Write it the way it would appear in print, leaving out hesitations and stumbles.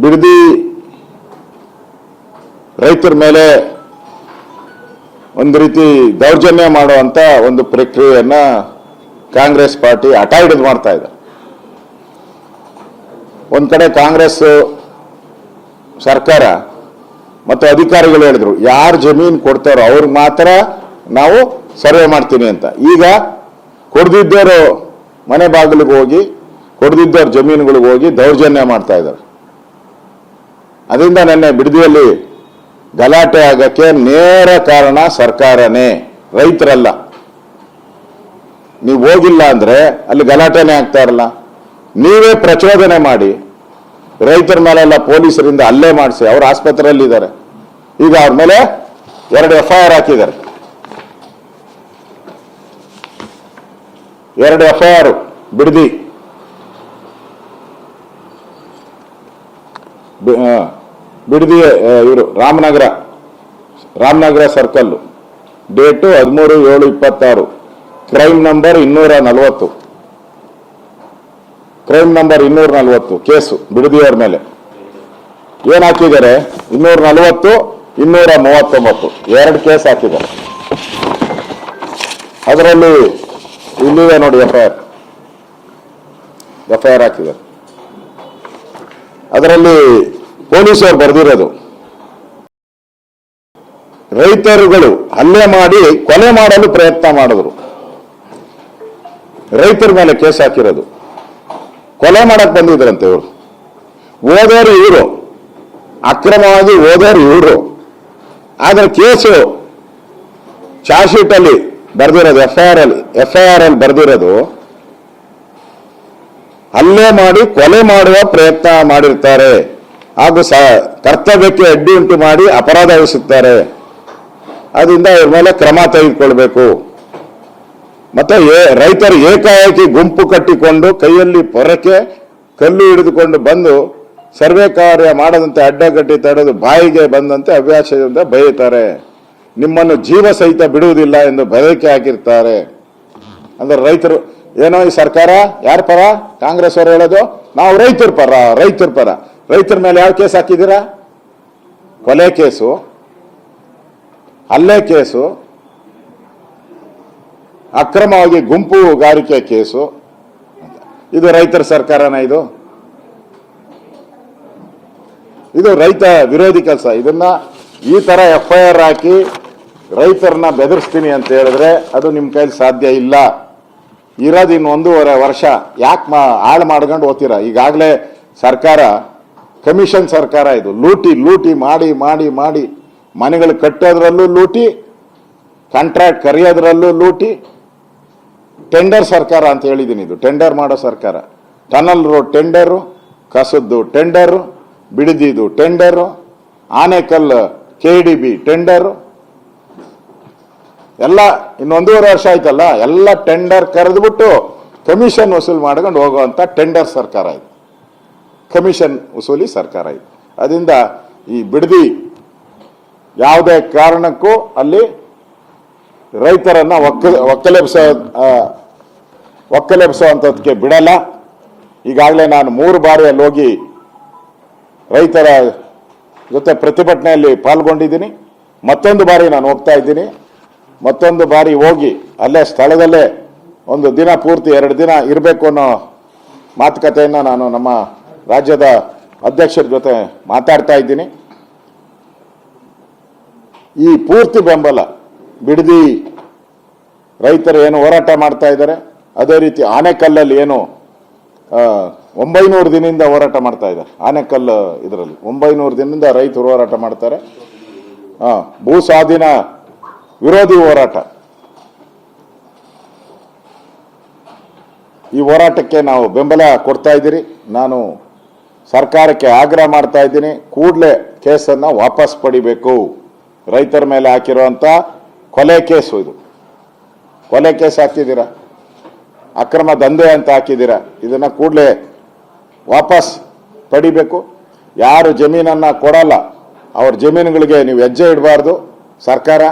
ಬಿಡದಿ ರೈತರ ಮೇಲೆ ಒಂದು ರೀತಿ ದೌರ್ಜನ್ಯ ಮಾಡುವಂತ ಒಂದು ಪ್ರಕ್ರಿಯೆಯನ್ನ ಕಾಂಗ್ರೆಸ್ ಪಾರ್ಟಿ ಹಠ ಹಿಡಿದು ಮಾಡ್ತಾ ಇದೆ. ಒಂದ್ ಕಡೆ ಕಾಂಗ್ರೆಸ್ ಸರ್ಕಾರ ಮತ್ತು ಅಧಿಕಾರಿಗಳು ಹೇಳಿದ್ರು, ಯಾರು ಜಮೀನು ಕೊಡ್ತಾರೋ ಅವ್ರಿಗೆ ಮಾತ್ರ ನಾವು ಸರ್ವೆ ಮಾಡ್ತೀನಿ ಅಂತ. ಈಗ ಕೊಡ್ದಿದ್ದವರು ಮನೆ ಬಾಗಿಲಿಗೆ ಹೋಗಿ, ಕೊಡ್ದಿದ್ದವ್ರ ಜಮೀನುಗಳಿಗೆ ಹೋಗಿ ದೌರ್ಜನ್ಯ ಮಾಡ್ತಾ ಇದ್ದಾರೆ. ಅದರಿಂದ ನೆನ್ನೆ ಬಿಡದಿಯಲ್ಲಿ ಗಲಾಟೆ ಆಗಕ್ಕೆ ನೇರ ಕಾರಣ ಸರ್ಕಾರನೇ, ರೈತರಲ್ಲ. ನೀವು ಹೋಗಿಲ್ಲ ಅಂದ್ರೆ ಅಲ್ಲಿ ಗಲಾಟೆನೇ ಆಗ್ತಾ ಇರಲ್ಲ. ನೀವೇ ಪ್ರಚೋದನೆ ಮಾಡಿ ರೈತರ ಮೇಲೆಲ್ಲ ಪೊಲೀಸರಿಂದ ಹಲ್ಲೆ ಮಾಡಿಸಿ ಅವ್ರು ಆಸ್ಪತ್ರೆಯಲ್ಲಿ ಇದ್ದಾರೆ. ಈಗ ಅವ್ರ ಮೇಲೆ 2 FIR ಹಾಕಿದ್ದಾರೆ. 2 FIR ಬಿಡದಿ ಬಿಡದಿ ಇವರು Ramanagara circle, date 13/7/26, crime number 240, crime number 240 case ಬಿಡದಿಯವರ ಮೇಲೆ. ಏನ್ ಹಾಕಿದ್ದಾರೆ? 240, 239 2 ಕೇಸ್ ಹಾಕಿದ್ದಾರೆ. ಅದರಲ್ಲಿ ಇಲ್ಲಿದೆ ನೋಡಿ FIR ಹಾಕಿದ್ದಾರೆ. ಅದರಲ್ಲಿ ಪೊಲೀಸರು ಬರೆದಿರೋದು, ರೈತರುಗಳು ಹಲ್ಲೆ ಮಾಡಿ ಕೊಲೆ ಮಾಡಲು ಪ್ರಯತ್ನ ಮಾಡಿದ್ರು. ರೈತರ ಮೇಲೆ ಕೇಸ್ ಹಾಕಿರೋದು. ಕೊಲೆ ಮಾಡಕ್ ಬಂದಿದ್ರಂತೆ ಇವರು. ಓದೋರು ಇವರು, ಅಕ್ರಮವಾಗಿ ಓದೋರು ಇವರು. ಆದ್ರೆ ಕೇಸು ಚಾರ್ಜ್ ಶೀಟ್ ಅಲ್ಲಿ ಬರ್ದಿರೋದು, FIR ಅಲ್ಲಿ ಬರ್ದಿರೋದು ಹಲ್ಲೆ ಮಾಡಿ ಕೊಲೆ ಮಾಡುವ ಪ್ರಯತ್ನ ಮಾಡಿರ್ತಾರೆ ಹಾಗೂ ಕರ್ತವ್ಯಕ್ಕೆ ಅಡ್ಡಿ ಉಂಟು ಮಾಡಿ ಅಪರಾಧ ಎಸಗುತ್ತಾರೆ. ಅದರಿಂದ ಇವ್ರ ಮೇಲೆ ಕ್ರಮ ತೆಗೆದುಕೊಳ್ಬೇಕು. ಮತ್ತೆ ರೈತರು ಏಕಾಏಕಿ ಗುಂಪು ಕಟ್ಟಿಕೊಂಡು ಕೈಯಲ್ಲಿ ಪೊರಕೆ ಕಲ್ಲು ಹಿಡಿದುಕೊಂಡು ಬಂದು ಸರ್ವೆ ಕಾರ್ಯ ಮಾಡದಂತೆ ಅಡ್ಡಗಟ್ಟಿ ತಡೆದು ಬಾಯಿಗೆ ಬಂದಂತೆ ಹವ್ಯಾಸದಿಂದ ಬೈಯುತ್ತಾರೆ. ನಿಮ್ಮನ್ನು ಜೀವ ಸಹಿತ ಬಿಡುವುದಿಲ್ಲ ಎಂದು ಬೆದರಿಕೆ ಹಾಕಿರ್ತಾರೆ. ಅಂದ್ರೆ ರೈತರು ಏನೋ ಈ ಸರ್ಕಾರ ಯಾರ ಪರ? ಕಾಂಗ್ರೆಸ್ ಅವರು ಹೇಳೋದು ನಾವು ರೈತರ ಪರ. ರೈತರ ಮೇಲೆ ಯಾವ ಕೇಸ್ ಹಾಕಿದ್ದೀರಾ? ಕೊಲೆ ಕೇಸು, ಹಲ್ಲೆ ಕೇಸು, ಅಕ್ರಮವಾಗಿ ಗುಂಪುಗಾರಿಕೆ ಕೇಸು. ಇದು ರೈತರ ಸರ್ಕಾರನ? ಇದು ರೈತ ವಿರೋಧಿ ಕೆಲಸ. ಇದನ್ನ ಈ ತರ FIR ಹಾಕಿ ರೈತರನ್ನ ಬೆದರಿಸ್ತೀನಿ ಅಂತ ಹೇಳಿದ್ರೆ ಅದು ನಿಮ್ ಕೈಲಿ ಸಾಧ್ಯ ಇಲ್ಲ. ಇರೋದು ಇನ್ನು 1.5 ವರ್ಷ. ಯಾಕೆ ಹಾಳು ಮಾಡ್ಕೊಂಡು ಹೋಗ್ತೀರಾ? ಈಗಾಗಲೇ ಸರ್ಕಾರ ಕಮಿಷನ್ ಸರ್ಕಾರ. ಇದು ಲೂಟಿ ಮಾಡಿ ಮಾಡಿ ಮಾಡಿ ಮನೆಗಳು ಕಟ್ಟೋದ್ರಲ್ಲೂ ಲೂಟಿ, ಕಾಂಟ್ರಾಕ್ಟ್ ಕರೆಯೋದ್ರಲ್ಲೂ ಲೂಟಿ, ಟೆಂಡರ್ ಸರ್ಕಾರ ಅಂತ ಹೇಳಿದ್ದೀನಿ. ಇದು ಟೆಂಡರ್ ಮಾಡೋ ಸರ್ಕಾರ. ಟನಲ್ ರೋಡ್ ಟೆಂಡರು, ಕಸದ್ದು ಟೆಂಡರು, ಬಿಡದಿದು ಟೆಂಡರು, ಆನೇಕಲ್ KDB ಟೆಂಡರು, ಎಲ್ಲ ಇನ್ನು 1.5 ವರ್ಷ ಆಯ್ತಲ್ಲ, ಎಲ್ಲ ಟೆಂಡರ್ ಕರೆದ್ಬಿಟ್ಟು ಕಮಿಷನ್ ವಸೂಲು ಮಾಡ್ಕೊಂಡು ಹೋಗುವಂತ ಟೆಂಡರ್ ಸರ್ಕಾರ ಇದು, ಕಮಿಷನ್ ವಸೂಲಿ ಸರ್ಕಾರ ಇದು. ಅದರಿಂದ ಈ ಬಿಡದಿ ಯಾವುದೇ ಕಾರಣಕ್ಕೂ ಅಲ್ಲಿ ರೈತರನ್ನ ಒಕ್ಕಲೆಬ್ಸುವಂಥದ್ದಕ್ಕೆ ಬಿಡಲ್ಲ. ಈಗಾಗಲೇ ನಾನು 3 ಬಾರಿ ಅಲ್ಲಿ ಹೋಗಿ ರೈತರ ಜೊತೆ ಪ್ರತಿಭಟನೆಯಲ್ಲಿ ಪಾಲ್ಗೊಂಡಿದ್ದೀನಿ. ಮತ್ತೊಂದು ಬಾರಿ ನಾನು ಹೋಗ್ತಾ ಇದ್ದೀನಿ. ಮತ್ತೊಂದು ಬಾರಿ ಹೋಗಿ ಅಲ್ಲೇ ಸ್ಥಳದಲ್ಲೇ 1 ದಿನ ಪೂರ್ತಿ 2 ದಿನ ಇರಬೇಕು ಅನ್ನೋ ಮಾತುಕತೆಯನ್ನು ನಾನು ನಮ್ಮ ರಾಜ್ಯದ ಅಧ್ಯಕ್ಷರ ಜೊತೆ ಮಾತಾಡ್ತಾ ಇದ್ದೀನಿ. ಈ ಪೂರ್ತಿ ಬೆಂಬಲ ಬಿಡದಿ ರೈತರು ಏನು ಹೋರಾಟ ಮಾಡ್ತಾ ಇದ್ದಾರೆ, ಅದೇ ರೀತಿ ಆನೇಕಲ್ಲಲ್ಲಿ ಏನು 900 ದಿನದಿಂದ ಹೋರಾಟ ಮಾಡ್ತಾ ಇದ್ದಾರೆ. ಆನೇಕಲ್ ಇದರಲ್ಲಿ 900 ದಿನದಿಂದ ರೈತರು ಹೋರಾಟ ಮಾಡ್ತಾರೆ. ಭೂ ಸ್ವಾಧೀನ ವಿರೋಧಿ ಹೋರಾಟ. ಈ ಹೋರಾಟಕ್ಕೆ ನಾವು ಬೆಂಬಲ ಕೊಡ್ತಾ ಇದ್ದೀರಿ. ನಾನು ಸರ್ಕಾರಕ್ಕೆ ಆಗ್ರಹ ಮಾಡ್ತಾ ಇದ್ದೀನಿ, ಕೂಡಲೇ ಕೇಸನ್ನು ವಾಪಸ್ ಪಡಿಬೇಕು. ರೈತರ ಮೇಲೆ ಹಾಕಿರುವಂತ ಕೊಲೆ ಕೇಸು, ಇದು ಕೊಲೆ ಕೇಸ್ ಹಾಕಿದ್ದೀರಾ, ಅಕ್ರಮ ದಂಧೆ ಅಂತ ಹಾಕಿದ್ದೀರಾ. ಇದನ್ನ ಕೂಡಲೇ ವಾಪಸ್ ಪಡಿಬೇಕು. ಯಾರು ಜಮೀನನ್ನ ಕೊಡಲ್ಲ ಅವ್ರ ಜಮೀನುಗಳಿಗೆ ನೀವು ಹೆಜ್ಜೆ ಇಡಬಾರ್ದು ಸರ್ಕಾರ.